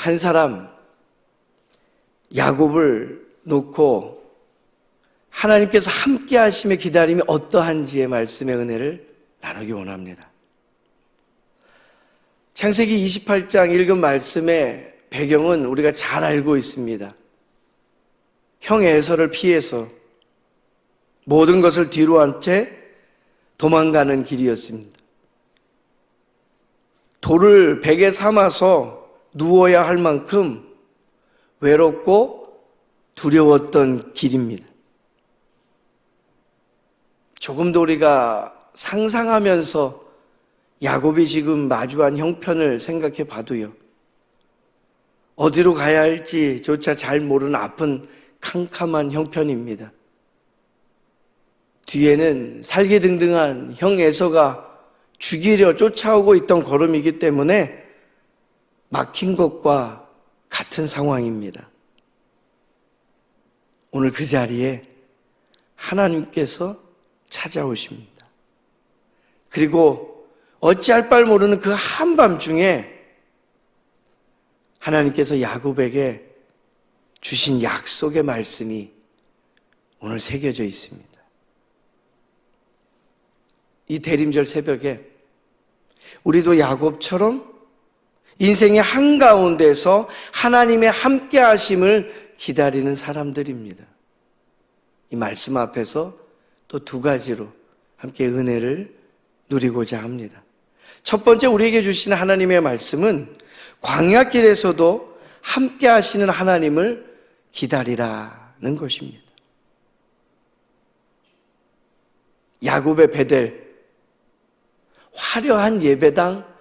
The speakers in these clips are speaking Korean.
한 사람 야곱을 놓고 하나님께서 함께 하심의 기다림이 어떠한지의 말씀의 은혜를 나누기 원합니다. 창세기 28장 읽은 말씀의 배경은 우리가 잘 알고 있습니다. 형 에서를 피해서 모든 것을 뒤로 한 채 도망가는 길이었습니다. 돌을 베개 삼아서 누워야 할 만큼 외롭고 두려웠던 길입니다. 조금 더 우리가 상상하면서 야곱이 지금 마주한 형편을 생각해 봐도요, 어디로 가야 할지조차 잘 모르는 아픈 캄캄한 형편입니다. 뒤에는 살기등등한 형 에서가 죽이려 쫓아오고 있던 걸음이기 때문에 막힌 것과 같은 상황입니다. 오늘 그 자리에 하나님께서 찾아오십니다. 그리고 어찌할 바를 모르는 그 한밤중에 하나님께서 야곱에게 주신 약속의 말씀이 오늘 새겨져 있습니다. 이 대림절 새벽에 우리도 야곱처럼 인생의 한가운데서 하나님의 함께 하심을 기다리는 사람들입니다. 이 말씀 앞에서 또 두 가지로 함께 은혜를 누리고자 합니다. 첫 번째, 우리에게 주시는 하나님의 말씀은 광야길에서도 함께 하시는 하나님을 기다리라는 것입니다. 야곱의 베델, 화려한 예배당,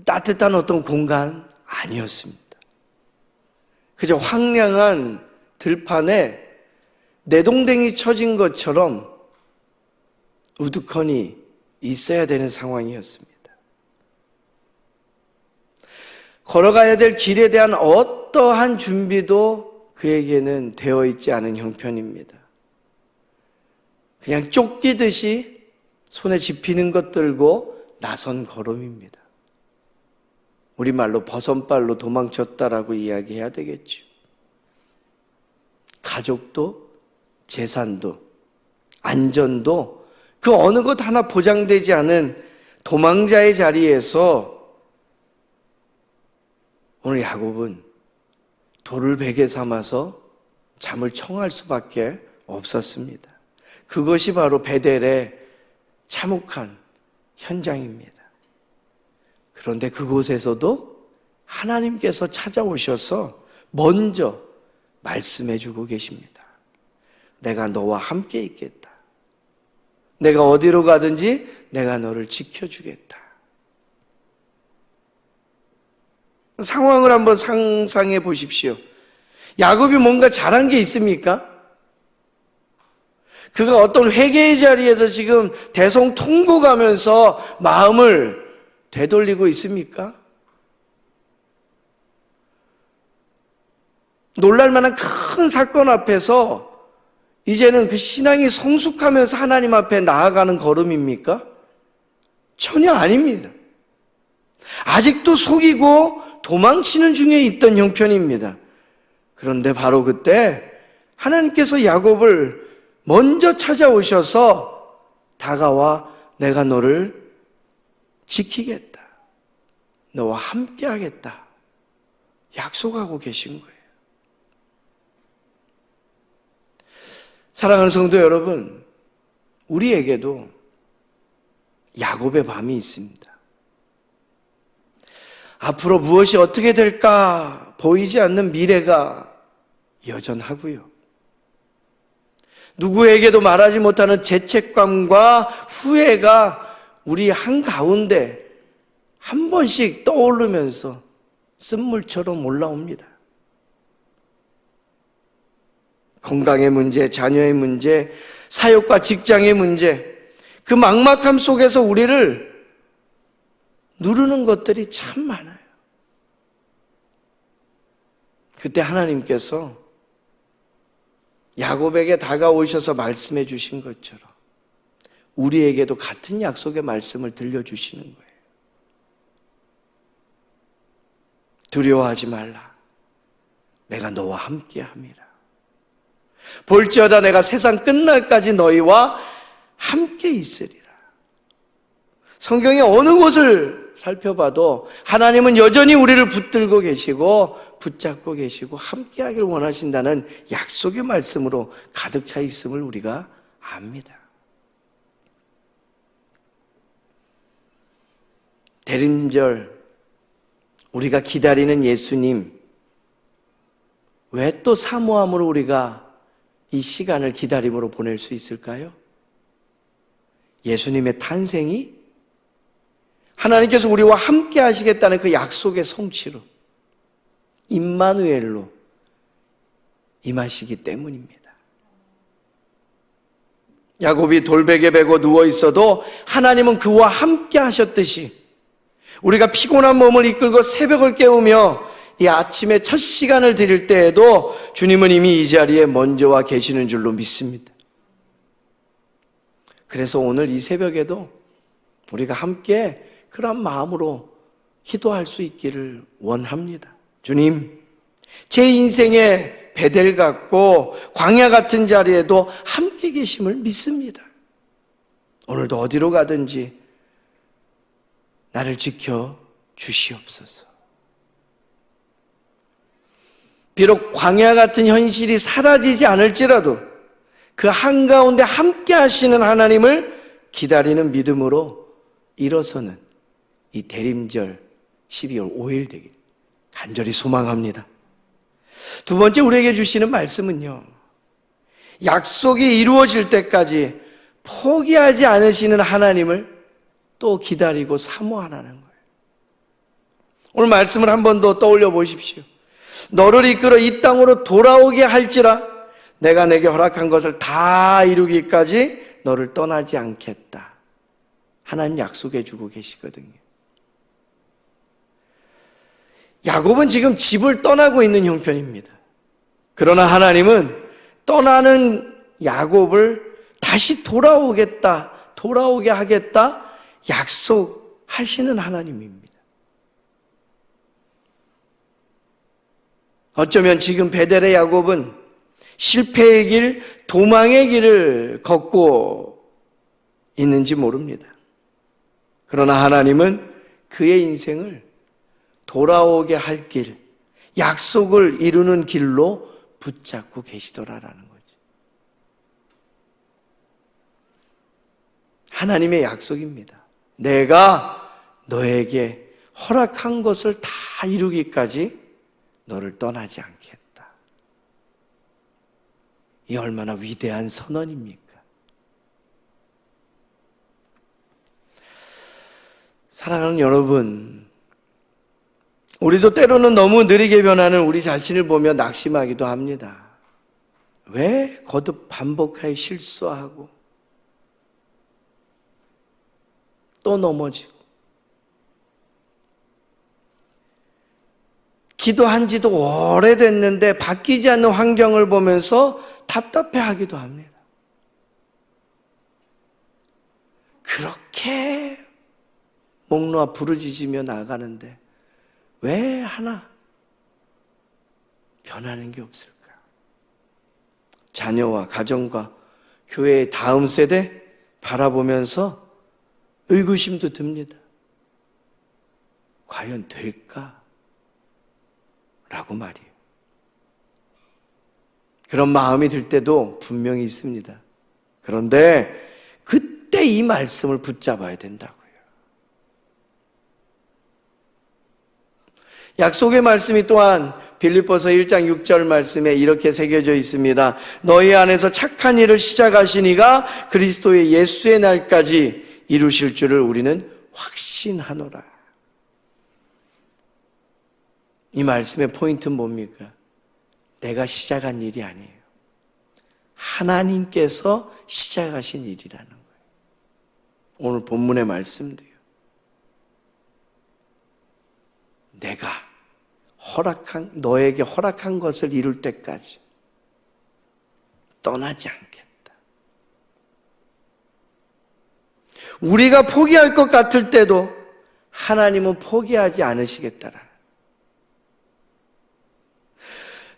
따뜻한 어떤 공간 아니었습니다. 그저 황량한 들판에 내동댕이 쳐진 것처럼 우두커니 있어야 되는 상황이었습니다. 걸어가야 될 길에 대한 어떠한 준비도 그에게는 되어 있지 않은 형편입니다. 그냥 쫓기듯이 손에 집히는 것 들고 나선 걸음입니다. 우리말로 버선발로 도망쳤다라고 이야기해야 되겠죠. 가족도 재산도 안전도 그 어느 것 하나 보장되지 않은 도망자의 자리에서 오늘 야곱은 돌을 베개 삼아서 잠을 청할 수밖에 없었습니다. 그것이 바로 베델의 참혹한 현장입니다. 그런데 그곳에서도 하나님께서 찾아오셔서 먼저 말씀해 주고 계십니다. 내가 너와 함께 있겠다. 내가 어디로 가든지 내가 너를 지켜주겠다. 상황을 한번 상상해 보십시오. 야곱이 뭔가 잘한 게 있습니까? 그가 어떤 회개의 자리에서 지금 대성통곡하면서 마음을 되돌리고 있습니까? 놀랄만한 큰 사건 앞에서 이제는 그 신앙이 성숙하면서 하나님 앞에 나아가는 걸음입니까? 전혀 아닙니다. 아직도 속이고 도망치는 중에 있던 형편입니다. 그런데 바로 그때 하나님께서 야곱을 먼저 찾아오셔서 다가와 내가 너를 지키겠다. 너와 함께 하겠다. 약속하고 계신 거예요. 사랑하는 성도 여러분, 우리에게도 야곱의 밤이 있습니다. 앞으로 무엇이 어떻게 될까 보이지 않는 미래가 여전하고요. 누구에게도 말하지 못하는 죄책감과 후회가 우리 한가운데 한 번씩 떠오르면서 쓴물처럼 올라옵니다. 건강의 문제, 자녀의 문제, 사역과 직장의 문제, 그 막막함 속에서 우리를 누르는 것들이 참 많아요. 그때 하나님께서 야곱에게 다가오셔서 말씀해 주신 것처럼 우리에게도 같은 약속의 말씀을 들려주시는 거예요. 두려워하지 말라. 내가 너와 함께함이라. 볼지어다 내가 세상 끝날까지 너희와 함께 있으리라. 성경의 어느 곳을 살펴봐도 하나님은 여전히 우리를 붙들고 계시고 붙잡고 계시고 함께하기를 원하신다는 약속의 말씀으로 가득 차 있음을 우리가 압니다. 대림절 우리가 기다리는 예수님, 왜 또 사모함으로 우리가 이 시간을 기다림으로 보낼 수 있을까요? 예수님의 탄생이 하나님께서 우리와 함께 하시겠다는 그 약속의 성취로 임마누엘로 임하시기 때문입니다. 야곱이 돌베개 베고 누워 있어도 하나님은 그와 함께 하셨듯이 우리가 피곤한 몸을 이끌고 새벽을 깨우며 이 아침에 첫 시간을 드릴 때에도 주님은 이미 이 자리에 먼저 와 계시는 줄로 믿습니다. 그래서 오늘 이 새벽에도 우리가 함께 그런 마음으로 기도할 수 있기를 원합니다. 주님, 제 인생의 베델 같고 광야 같은 자리에도 함께 계심을 믿습니다. 오늘도 어디로 가든지 나를 지켜 주시옵소서. 비록 광야 같은 현실이 사라지지 않을지라도 그 한가운데 함께 하시는 하나님을 기다리는 믿음으로 일어서는 이 대림절 12월 5일 되길 간절히 소망합니다. 두 번째 우리에게 주시는 말씀은요, 약속이 이루어질 때까지 포기하지 않으시는 하나님을 또 기다리고 사모하라는 거예요. 오늘 말씀을 한 번 더 떠올려 보십시오. 너를 이끌어 이 땅으로 돌아오게 할지라 내가 내게 허락한 것을 다 이루기까지 너를 떠나지 않겠다. 하나님 약속해 주고 계시거든요. 야곱은 지금 집을 떠나고 있는 형편입니다. 그러나 하나님은 떠나는 야곱을 다시 돌아오게 하겠다 약속하시는 하나님입니다. 어쩌면 지금 베델의 야곱은 실패의 길, 도망의 길을 걷고 있는지 모릅니다. 그러나 하나님은 그의 인생을 돌아오게 할 길, 약속을 이루는 길로 붙잡고 계시더라라는 거죠. 하나님의 약속입니다. 내가 너에게 허락한 것을 다 이루기까지 너를 떠나지 않겠다. 이 얼마나 위대한 선언입니까? 사랑하는 여러분, 우리도 때로는 너무 느리게 변하는 우리 자신을 보며 낙심하기도 합니다. 왜 거듭 반복하여 실수하고 또 넘어지고 기도한 지도 오래됐는데 바뀌지 않는 환경을 보면서 답답해하기도 합니다. 그렇게 목 놓아 부르짖으며 나가는데 왜 하나 변하는 게 없을까? 자녀와 가정과 교회의 다음 세대 바라보면서 의구심도 듭니다. 과연 될까? 라고 말이에요. 그런 마음이 들 때도 분명히 있습니다. 그런데 그때 이 말씀을 붙잡아야 된다고요. 약속의 말씀이 또한 빌립보서 1장 6절 말씀에 이렇게 새겨져 있습니다. 너희 안에서 착한 일을 시작하신 이가 그리스도의 예수의 날까지 이루실 줄을 우리는 확신하노라. 이 말씀의 포인트는 뭡니까? 내가 시작한 일이 아니에요. 하나님께서 시작하신 일이라는 거예요. 오늘 본문의 말씀도요. 내가 너에게 허락한 것을 이룰 때까지 떠나지 않겠다. 우리가 포기할 것 같을 때도 하나님은 포기하지 않으시겠다라.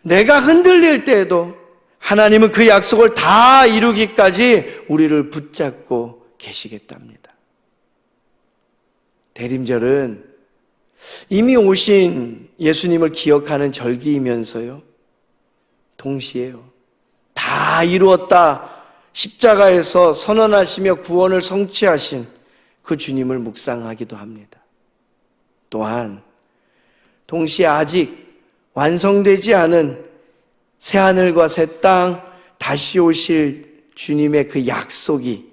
내가 흔들릴 때에도 하나님은 그 약속을 다 이루기까지 우리를 붙잡고 계시겠답니다. 대림절은 이미 오신 예수님을 기억하는 절기이면서요, 동시에요, 다 이루었다 십자가에서 선언하시며 구원을 성취하신 그 주님을 묵상하기도 합니다. 또한 동시에 아직 완성되지 않은 새하늘과 새 땅, 다시 오실 주님의 그 약속이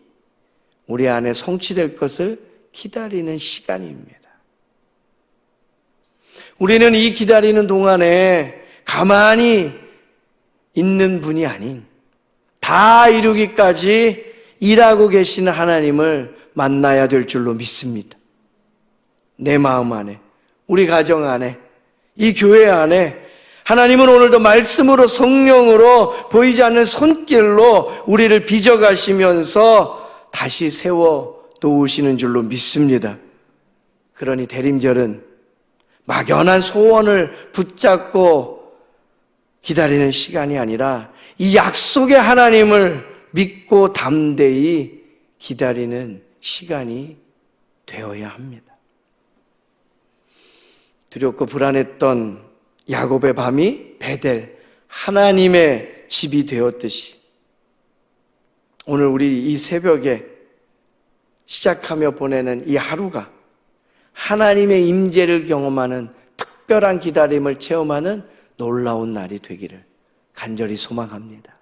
우리 안에 성취될 것을 기다리는 시간입니다. 우리는 이 기다리는 동안에 가만히 있는 분이 아닌 다 이루기까지 일하고 계시는 하나님을 만나야 될 줄로 믿습니다. 내 마음 안에, 우리 가정 안에, 이 교회 안에 하나님은 오늘도 말씀으로, 성령으로, 보이지 않는 손길로 우리를 빚어가시면서 다시 세워 놓으시는 줄로 믿습니다. 그러니 대림절은 막연한 소원을 붙잡고 기다리는 시간이 아니라 이 약속의 하나님을 믿고 담대히 기다리는 시간이 되어야 합니다. 두렵고 불안했던 야곱의 밤이 베델, 하나님의 집이 되었듯이 오늘 우리 이 새벽에 시작하며 보내는 이 하루가 하나님의 임재를 경험하는 특별한 기다림을 체험하는 놀라운 날이 되기를 간절히 소망합니다.